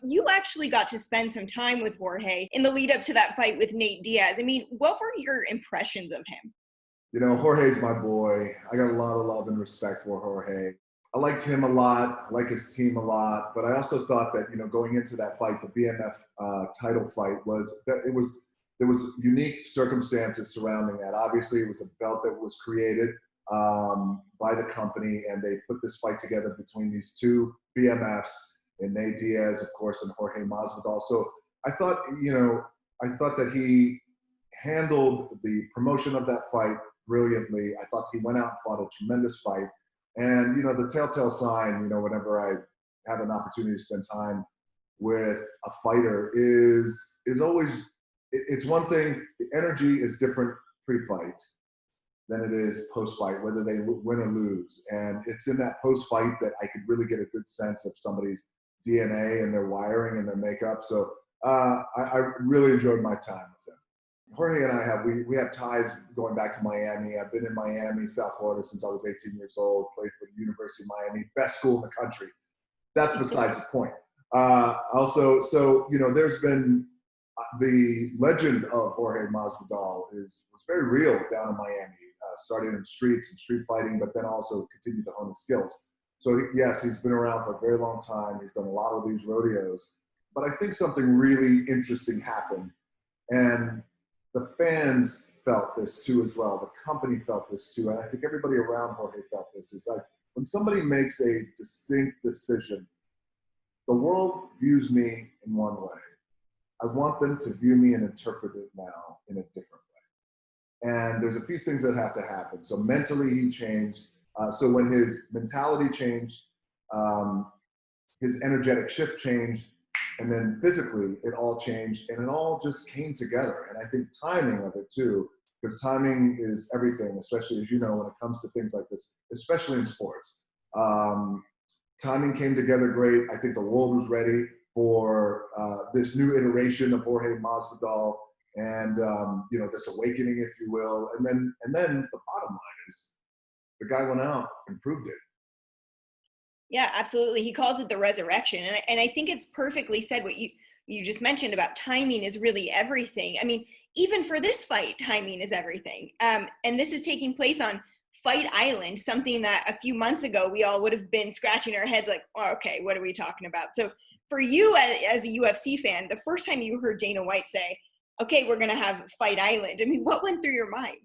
You actually got to spend some time with Jorge in the lead up to that fight with Nate Diaz. I mean, what were your impressions of him? Jorge's my boy. I got a lot of love and respect for Jorge. I liked him a lot. I like his team a lot. But I also thought that, going into that fight, the BMF title fight, there was unique circumstances surrounding that. Obviously, it was a belt that was created by the company, and they put this fight together between these two BMFs, and Nate Diaz, of course, and Jorge Masvidal. So I thought, that he handled the promotion of that fight brilliantly. I thought he went out and fought a tremendous fight. And, the telltale sign, whenever I have an opportunity to spend time with a fighter is always, it's one thing, the energy is different pre-fight than it is post-fight, whether they win or lose. And it's in that post-fight that I could really get a good sense of somebody's DNA and their wiring and their makeup. So I really enjoyed my time with him. Jorge and I we have ties going back to Miami. I've been in Miami, South Florida since I was 18 years old, played for the University of Miami, best school in the country. That's besides the point. There's been the legend of Jorge Masvidal was very real down in Miami, starting in streets and street fighting, but then also continued to hone his skills. So yes, he's been around for a very long time. He's done a lot of these rodeos, but I think something really interesting happened, and the fans felt this too as well. The company felt this too, and I think everybody around Jorge felt this. It's like when somebody makes a distinct decision, the world views me in one way. I want them to view me and interpret it now in a different way. And there's a few things that have to happen. So mentally he changed. So when his mentality changed, his energetic shift changed, and then physically it all changed, and it all just came together. And I think timing of it too, because timing is everything, especially as you know, when it comes to things like this, especially in sports. Timing came together great. I think the world was ready for this new iteration of Jorge Masvidal, and this awakening, if you will. And then the bottom line is, the guy went out and proved it. Yeah, absolutely. He calls it the resurrection. And I think it's perfectly said. What you just mentioned about timing is really everything. I mean, even for this fight, timing is everything. And this is taking place on Fight Island, something that a few months ago we all would have been scratching our heads like, oh, okay, what are we talking about? So for you as a UFC fan, the first time you heard Dana White say, okay, we're going to have Fight Island, I mean, what went through your mind?